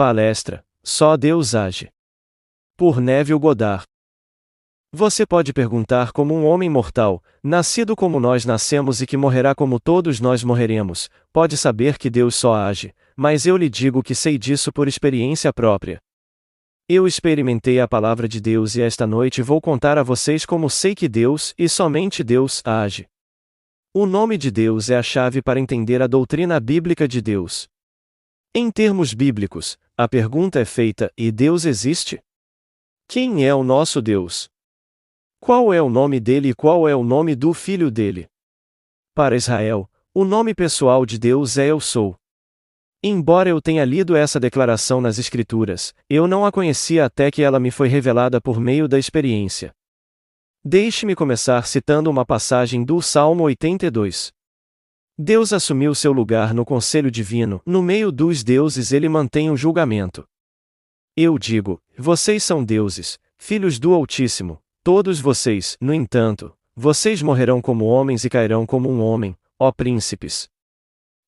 Palestra: Só Deus age. Por Neville Goddard. Você pode perguntar como um homem mortal, nascido como nós nascemos e que morrerá como todos nós morreremos, pode saber que Deus só age, mas eu lhe digo que sei disso por experiência própria. Eu experimentei a palavra de Deus e esta noite vou contar a vocês como sei que Deus, e somente Deus, age. O nome de Deus é a chave para entender a doutrina bíblica de Deus. Em termos bíblicos, a pergunta é feita: e Deus existe? Quem é o nosso Deus? Qual é o nome dele e qual é o nome do filho dele? Para Israel, o nome pessoal de Deus é Eu Sou. Embora eu tenha lido essa declaração nas Escrituras, eu não a conhecia até que ela me foi revelada por meio da experiência. Deixe-me começar citando uma passagem do Salmo 82. Deus assumiu seu lugar no conselho divino, no meio dos deuses ele mantém o julgamento. Eu digo: vocês são deuses, filhos do Altíssimo, todos vocês, no entanto, vocês morrerão como homens e cairão como um homem, ó príncipes.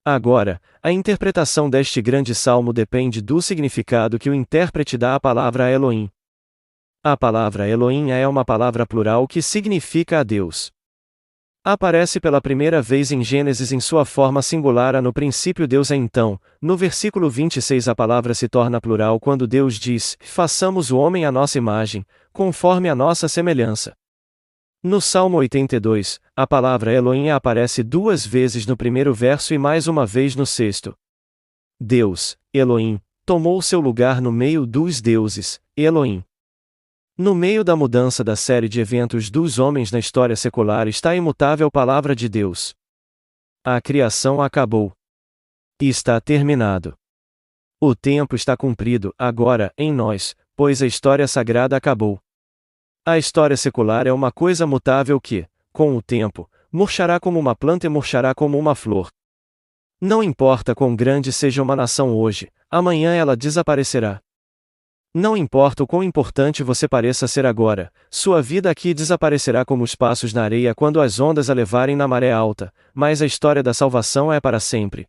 Agora, a interpretação deste grande salmo depende do significado que o intérprete dá à palavra Elohim. A palavra Elohim é uma palavra plural que significa a Deus. Aparece pela primeira vez em Gênesis em sua forma singular no princípio Deus é então, no versículo 26 a palavra se torna plural quando Deus diz: façamos o homem à nossa imagem, conforme a nossa semelhança. No Salmo 82, a palavra Elohim aparece 2 vezes no primeiro verso e mais uma vez no sexto. Deus, Elohim, tomou seu lugar no meio dos deuses, Elohim. No meio da mudança da série de eventos dos homens na história secular está a imutável palavra de Deus. A criação acabou. E está terminado. O tempo está cumprido, agora, em nós, pois a história sagrada acabou. A história secular é uma coisa mutável que, com o tempo, murchará como uma planta e murchará como uma flor. Não importa quão grande seja uma nação hoje, amanhã ela desaparecerá. Não importa o quão importante você pareça ser agora, sua vida aqui desaparecerá como os passos na areia quando as ondas a levarem na maré alta, mas a história da salvação é para sempre.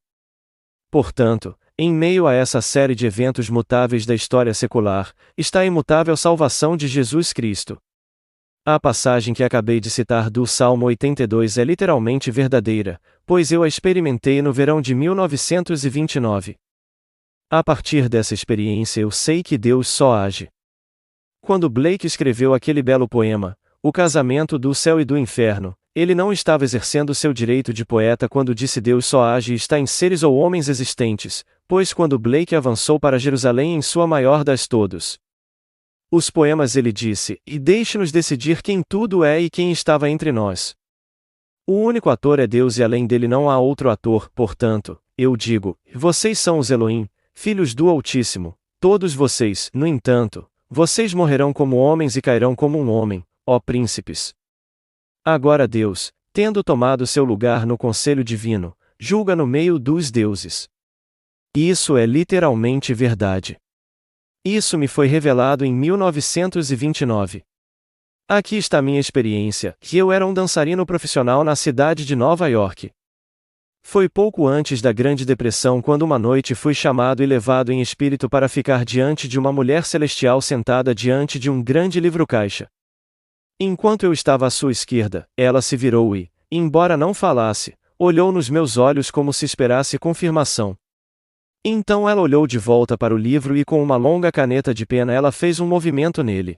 Portanto, em meio a essa série de eventos mutáveis da história secular, está a imutável salvação de Jesus Cristo. A passagem que acabei de citar do Salmo 82 é literalmente verdadeira, pois eu a experimentei no verão de 1929. A partir dessa experiência eu sei que Deus só age. Quando Blake escreveu aquele belo poema, O Casamento do Céu e do Inferno, ele não estava exercendo seu direito de poeta quando disse Deus só age e está em seres ou homens existentes, pois quando Blake avançou para Jerusalém em sua maior das todos os poemas ele disse: e deixe-nos decidir quem tudo é e quem estava entre nós. O único ator é Deus e além dele não há outro ator, portanto, eu digo, vocês são os Elohim, filhos do Altíssimo, todos vocês, no entanto, vocês morrerão como homens e cairão como um homem, ó príncipes. Agora Deus, tendo tomado seu lugar no conselho divino, julga no meio dos deuses. Isso é literalmente verdade. Isso me foi revelado em 1929. Aqui está minha experiência, que eu era um dançarino profissional na cidade de Nova York. Foi pouco antes da Grande Depressão quando uma noite fui chamado e levado em espírito para ficar diante de uma mulher celestial sentada diante de um grande livro-caixa. Enquanto eu estava à sua esquerda, ela se virou e, embora não falasse, olhou nos meus olhos como se esperasse confirmação. Então ela olhou de volta para o livro e com uma longa caneta de pena ela fez um movimento nele.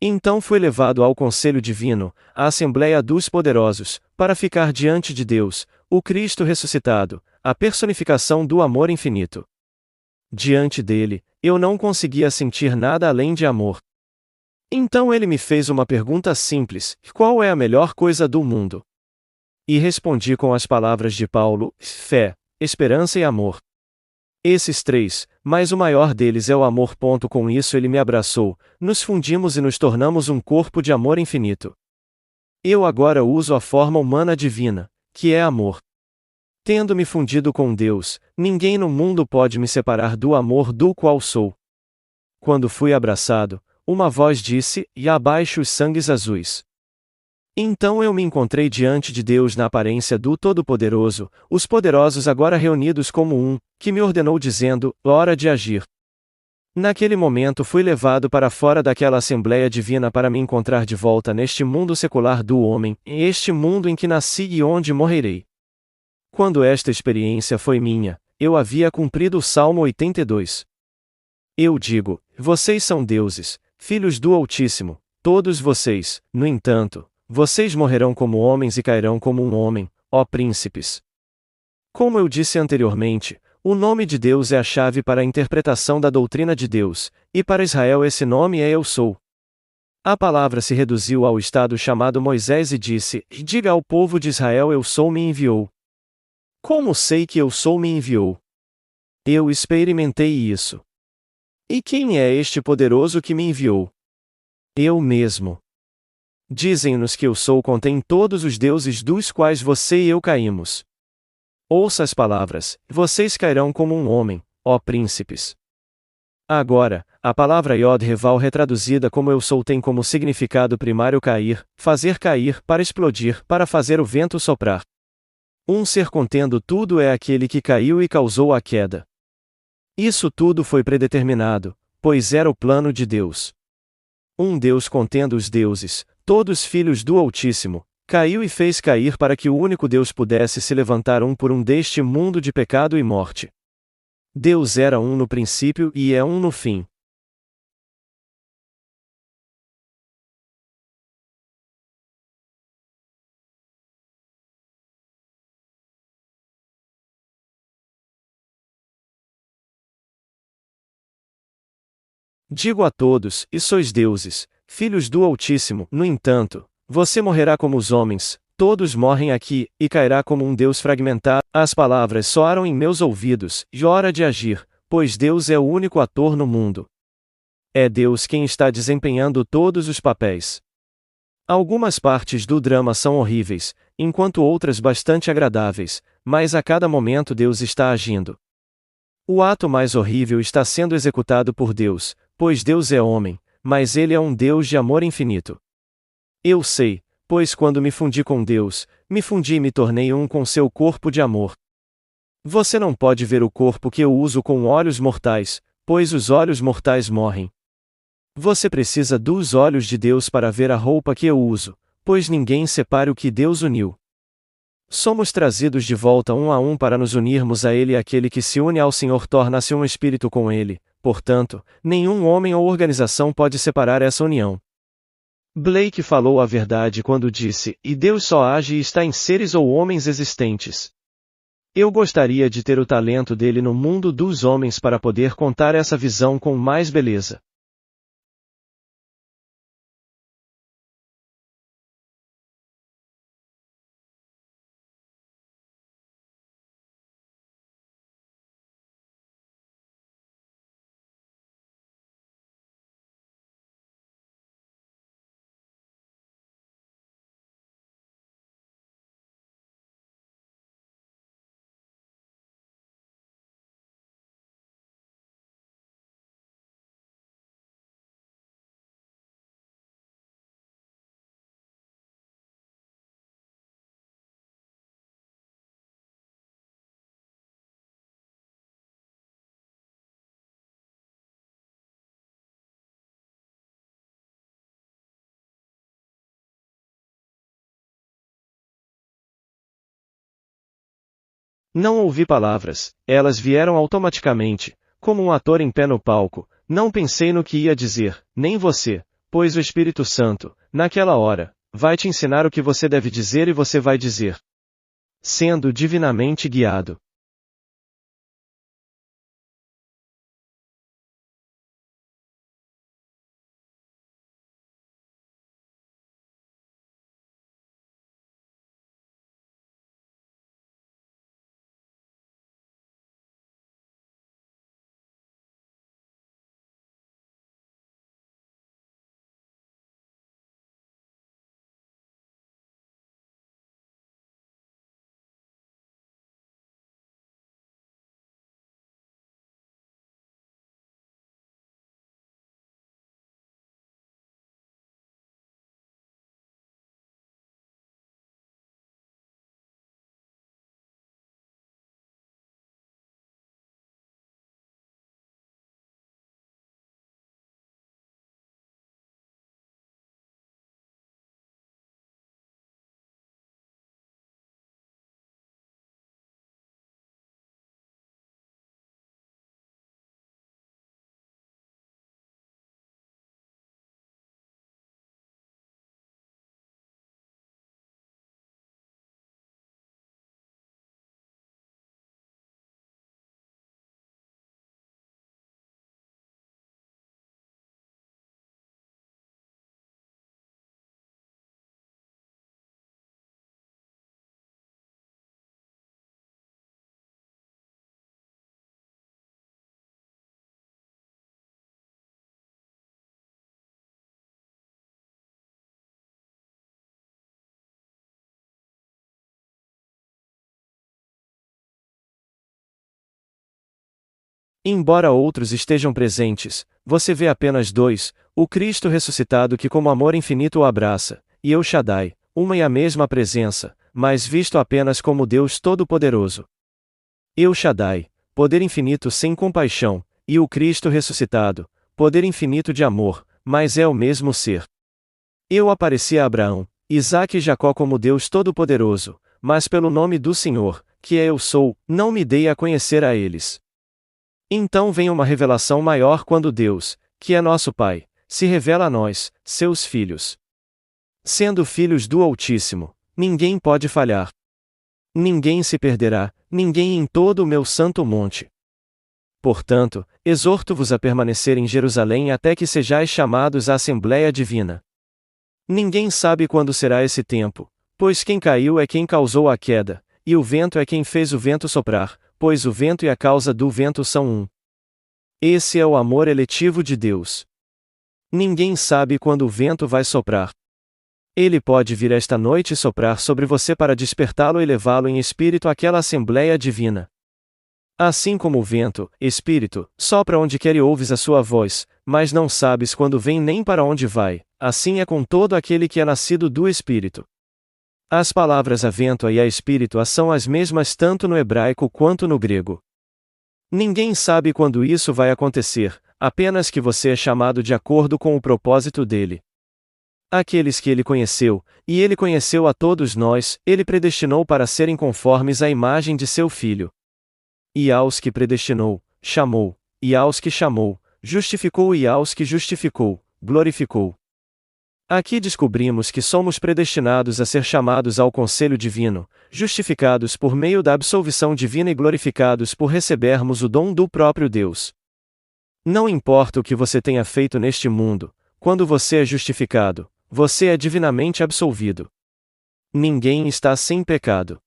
Então fui levado ao Conselho Divino, à Assembleia dos Poderosos, para ficar diante de Deus, o Cristo ressuscitado, a personificação do amor infinito. Diante dele, eu não conseguia sentir nada além de amor. Então ele me fez uma pergunta simples: qual é a melhor coisa do mundo? E respondi com as palavras de Paulo: fé, esperança e amor. Esses 3, mas o maior deles é o amor. Com isso ele me abraçou, nos fundimos e nos tornamos um corpo de amor infinito. Eu agora uso a forma humana divina, que é amor. Tendo me fundido com Deus, ninguém no mundo pode me separar do amor do qual sou. Quando fui abraçado, uma voz disse: e abaixo os sangues azuis. Então eu me encontrei diante de Deus na aparência do Todo-Poderoso, os poderosos agora reunidos como um, que me ordenou dizendo: hora de agir. Naquele momento fui levado para fora daquela Assembleia Divina para me encontrar de volta neste mundo secular do homem, este mundo em que nasci e onde morrerei. Quando esta experiência foi minha, eu havia cumprido o Salmo 82. Eu digo: vocês são deuses, filhos do Altíssimo, todos vocês, no entanto, vocês morrerão como homens e cairão como um homem, ó príncipes. Como eu disse anteriormente, o nome de Deus é a chave para a interpretação da doutrina de Deus, e para Israel esse nome é Eu Sou. A palavra se reduziu ao estado chamado Moisés e disse: diga ao povo de Israel Eu Sou me enviou. Como sei que Eu Sou me enviou? Eu experimentei isso. E quem é este poderoso que me enviou? Eu mesmo. Dizem-nos que Eu Sou contém todos os deuses dos quais você e eu caímos. Ouça as palavras: vocês cairão como um homem, ó príncipes. Agora, a palavra Yod-Reval retraduzida como Eu Sou tem como significado primário cair, fazer cair, para explodir, para fazer o vento soprar. Um ser contendo tudo é aquele que caiu e causou a queda. Isso tudo foi predeterminado, pois era o plano de Deus. Um Deus contendo os deuses, todos filhos do Altíssimo, caiu e fez cair para que o único Deus pudesse se levantar um por um deste mundo de pecado e morte. Deus era um no princípio e é um no fim. Digo a todos: e sois deuses, filhos do Altíssimo, no entanto, você morrerá como os homens, todos morrem aqui, e cairá como um Deus fragmentado. As palavras soaram em meus ouvidos, e hora de agir, pois Deus é o único ator no mundo. É Deus quem está desempenhando todos os papéis. Algumas partes do drama são horríveis, enquanto outras bastante agradáveis, mas a cada momento Deus está agindo. O ato mais horrível está sendo executado por Deus, pois Deus é homem, mas Ele é um Deus de amor infinito. Eu sei, pois quando me fundi com Deus, me fundi e me tornei um com seu corpo de amor. Você não pode ver o corpo que eu uso com olhos mortais, pois os olhos mortais morrem. Você precisa dos olhos de Deus para ver a roupa que eu uso, pois ninguém separa o que Deus uniu. Somos trazidos de volta um a um para nos unirmos a Ele e aquele que se une ao Senhor torna-se um espírito com Ele, portanto, nenhum homem ou organização pode separar essa união. Blake falou a verdade quando disse: e Deus só age e está em seres ou homens existentes. Eu gostaria de ter o talento dele no mundo dos homens para poder contar essa visão com mais beleza. Não ouvi palavras, elas vieram automaticamente, como um ator em pé no palco. Não pensei no que ia dizer, nem você, pois o Espírito Santo, naquela hora, vai te ensinar o que você deve dizer e você vai dizer, sendo divinamente guiado. Embora outros estejam presentes, você vê apenas dois: o Cristo ressuscitado que como amor infinito o abraça, e El Shaddai, uma e a mesma presença, mas visto apenas como Deus Todo-Poderoso. El Shaddai, poder infinito sem compaixão, e o Cristo ressuscitado, poder infinito de amor, mas é o mesmo ser. Eu apareci a Abraão, Isaque e Jacó como Deus Todo-Poderoso, mas pelo nome do Senhor, que é Eu Sou, não me dei a conhecer a eles. Então vem uma revelação maior quando Deus, que é nosso Pai, se revela a nós, seus filhos. Sendo filhos do Altíssimo, ninguém pode falhar. Ninguém se perderá, ninguém em todo o meu santo monte. Portanto, exorto-vos a permanecer em Jerusalém até que sejais chamados à Assembleia Divina. Ninguém sabe quando será esse tempo, pois quem caiu é quem causou a queda, e o vento é quem fez o vento soprar, pois o vento e a causa do vento são um. Esse é o amor eletivo de Deus. Ninguém sabe quando o vento vai soprar. Ele pode vir esta noite e soprar sobre você para despertá-lo e levá-lo em espírito àquela Assembleia Divina. Assim como o vento, espírito, sopra onde quer e ouves a sua voz, mas não sabes quando vem nem para onde vai, assim é com todo aquele que é nascido do Espírito. As palavras a vento e a espírito são as mesmas tanto no hebraico quanto no grego. Ninguém sabe quando isso vai acontecer, apenas que você é chamado de acordo com o propósito dele. Aqueles que ele conheceu, e ele conheceu a todos nós, ele predestinou para serem conformes à imagem de seu Filho. E aos que predestinou, chamou, e aos que chamou, justificou, e aos que justificou, glorificou. Aqui descobrimos que somos predestinados a ser chamados ao conselho divino, justificados por meio da absolvição divina e glorificados por recebermos o dom do próprio Deus. Não importa o que você tenha feito neste mundo, quando você é justificado, você é divinamente absolvido. Ninguém está sem pecado.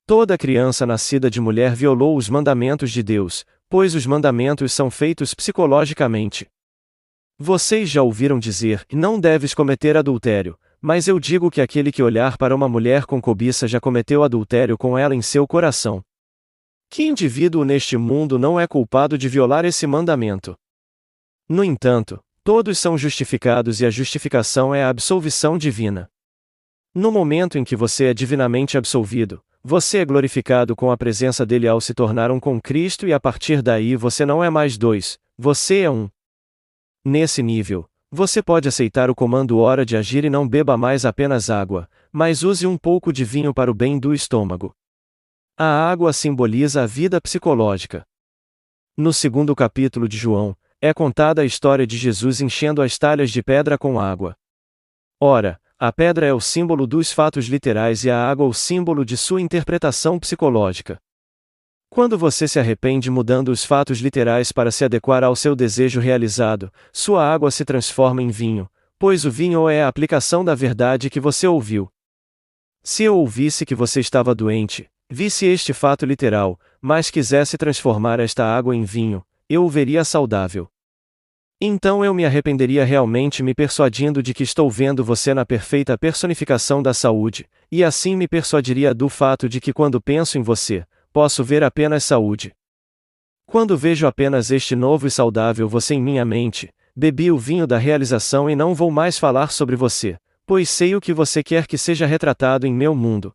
Toda criança nascida de mulher violou os mandamentos de Deus, pois os mandamentos são feitos psicologicamente. Vocês já ouviram dizer: não deves cometer adultério, mas eu digo que aquele que olhar para uma mulher com cobiça já cometeu adultério com ela em seu coração. Que indivíduo neste mundo não é culpado de violar esse mandamento? No entanto, todos são justificados e a justificação é a absolvição divina. No momento em que você é divinamente absolvido, você é glorificado com a presença dele ao se tornar um com Cristo e a partir daí você não é mais dois, você é um. Nesse nível, você pode aceitar o comando hora de agir e não beba mais apenas água, mas use um pouco de vinho para o bem do estômago. A água simboliza a vida psicológica. No segundo capítulo de João, é contada a história de Jesus enchendo as talhas de pedra com água. Ora, a pedra é o símbolo dos fatos literais e a água o símbolo de sua interpretação psicológica. Quando você se arrepende mudando os fatos literais para se adequar ao seu desejo realizado, sua água se transforma em vinho, pois o vinho é a aplicação da verdade que você ouviu. Se eu ouvisse que você estava doente, visse este fato literal, mas quisesse transformar esta água em vinho, eu o veria saudável. Então eu me arrependeria realmente me persuadindo de que estou vendo você na perfeita personificação da saúde, e assim me persuadiria do fato de que quando penso em você, posso ver apenas saúde. Quando vejo apenas este novo e saudável você em minha mente, bebi o vinho da realização e não vou mais falar sobre você, pois sei o que você quer que seja retratado em meu mundo.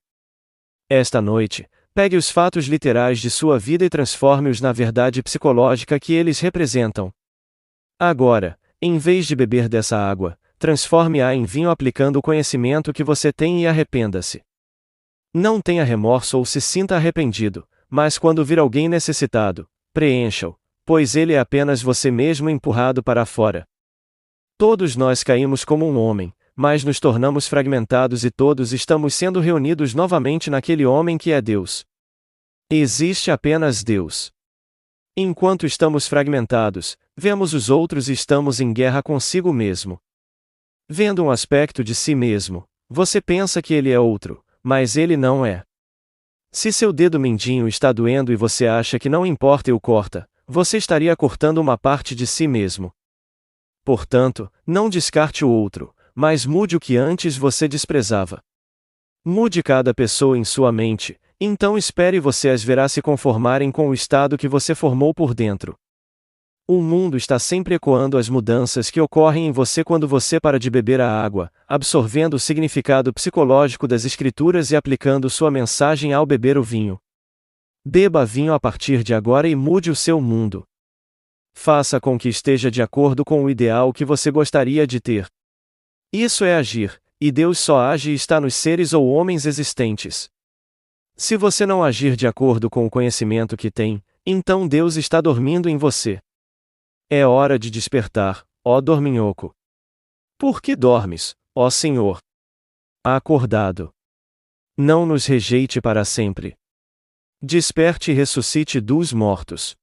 Esta noite, pegue os fatos literais de sua vida e transforme-os na verdade psicológica que eles representam. Agora, em vez de beber dessa água, transforme-a em vinho aplicando o conhecimento que você tem e arrependa-se. Não tenha remorso ou se sinta arrependido, mas quando vir alguém necessitado, preencha-o, pois ele é apenas você mesmo empurrado para fora. Todos nós caímos como um homem, mas nos tornamos fragmentados e todos estamos sendo reunidos novamente naquele homem que é Deus. Existe apenas Deus. Enquanto estamos fragmentados, vemos os outros e estamos em guerra consigo mesmo. Vendo um aspecto de si mesmo, você pensa que ele é outro, mas ele não é. Se seu dedo mindinho está doendo e você acha que não importa e o corta, você estaria cortando uma parte de si mesmo. Portanto, não descarte o outro, mas mude o que antes você desprezava. Mude cada pessoa em sua mente, Então espere e você as verá se conformarem com o estado que você formou por dentro. O mundo está sempre ecoando as mudanças que ocorrem em você quando você para de beber a água, absorvendo o significado psicológico das escrituras e aplicando sua mensagem ao beber o vinho. Beba vinho a partir de agora e mude o seu mundo. Faça com que esteja de acordo com o ideal que você gostaria de ter. Isso é agir, e Deus só age e está nos seres ou homens existentes. Se você não agir de acordo com o conhecimento que tem, então Deus está dormindo em você. É hora de despertar, ó dorminhoco. Por que dormes, ó Senhor? Acordado. Não nos rejeite para sempre. Desperte e ressuscite dos mortos.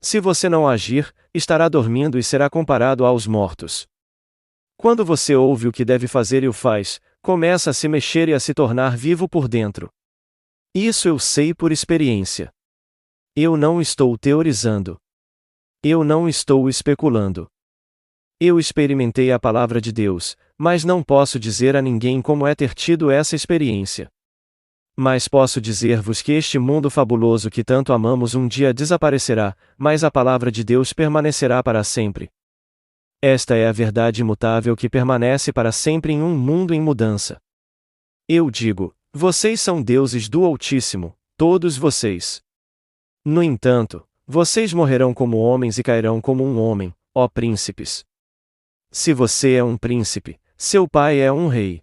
Se você não agir, estará dormindo e será comparado aos mortos. Quando você ouve o que deve fazer e o faz, começa a se mexer e a se tornar vivo por dentro. Isso eu sei por experiência. Eu não estou teorizando. Eu não estou especulando. Eu experimentei a palavra de Deus, mas não posso dizer a ninguém como é ter tido essa experiência. Mas posso dizer-vos que este mundo fabuloso que tanto amamos um dia desaparecerá, mas a palavra de Deus permanecerá para sempre. Esta é a verdade imutável que permanece para sempre em um mundo em mudança. Eu digo, vocês são deuses do Altíssimo, todos vocês. No entanto, vocês morrerão como homens e cairão como um homem, ó príncipes. Se você é um príncipe, seu pai é um rei.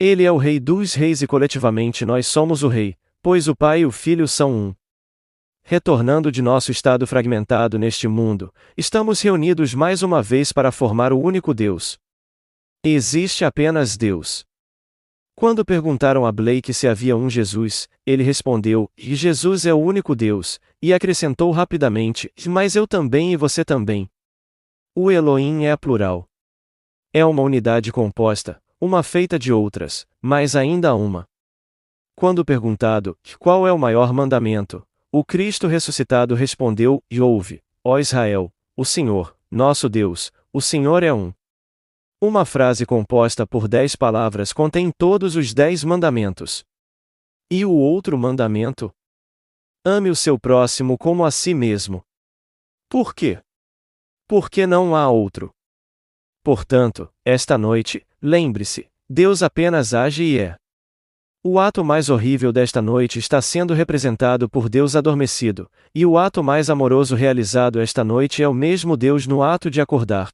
Ele é o rei dos reis e coletivamente nós somos o rei, pois o pai e o filho são um. Retornando de nosso estado fragmentado neste mundo, estamos reunidos mais uma vez para formar o único Deus. Existe apenas Deus. Quando perguntaram a Blake se havia um Jesus, ele respondeu, e Jesus é o único Deus, e acrescentou rapidamente, mas eu também e você também. O Elohim é a plural. É uma unidade composta, uma feita de outras, mas ainda uma. Quando perguntado, qual é o maior mandamento, o Cristo ressuscitado respondeu, e ouve, ó Israel, o Senhor, nosso Deus, o Senhor é um. Uma frase composta por 10 palavras contém todos os 10 mandamentos. E o outro mandamento? Ame o seu próximo como a si mesmo. Por quê? Porque não há outro. Portanto, esta noite, lembre-se, Deus apenas age e é. O ato mais horrível desta noite está sendo representado por Deus adormecido, e o ato mais amoroso realizado esta noite é o mesmo Deus no ato de acordar.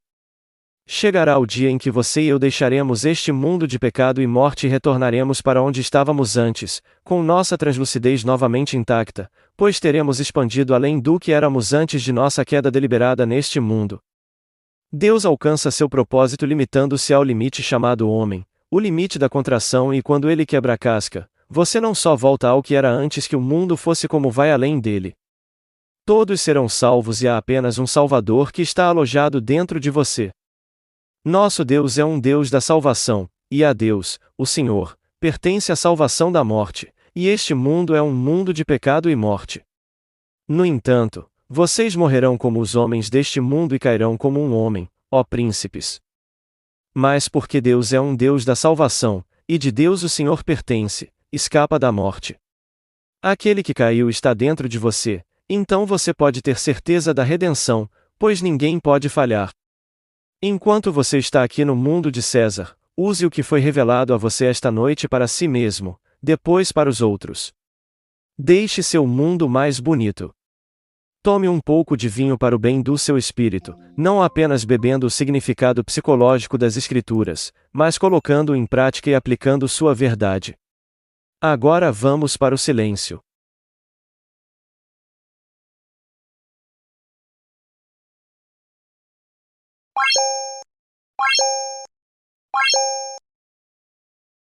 Chegará o dia em que você e eu deixaremos este mundo de pecado e morte e retornaremos para onde estávamos antes, com nossa translucidez novamente intacta, pois teremos expandido além do que éramos antes de nossa queda deliberada neste mundo. Deus alcança seu propósito limitando-se ao limite chamado homem, o limite da contração, e quando ele quebra a casca, você não só volta ao que era antes que o mundo fosse, como vai além dele. Todos serão salvos e há apenas um Salvador que está alojado dentro de você. Nosso Deus é um Deus da salvação, e a Deus, o Senhor, pertence a salvação da morte, e este mundo é um mundo de pecado e morte. No entanto, vocês morrerão como os homens deste mundo e cairão como um homem, ó príncipes. Mas porque Deus é um Deus da salvação, e de Deus o Senhor pertence, escapa da morte. Aquele que caiu está dentro de você, então você pode ter certeza da redenção, pois ninguém pode falhar. Enquanto você está aqui no mundo de César, use o que foi revelado a você esta noite para si mesmo, depois para os outros. Deixe seu mundo mais bonito. Tome um pouco de vinho para o bem do seu espírito, não apenas bebendo o significado psicológico das Escrituras, mas colocando-o em prática e aplicando sua verdade. Agora vamos para o silêncio.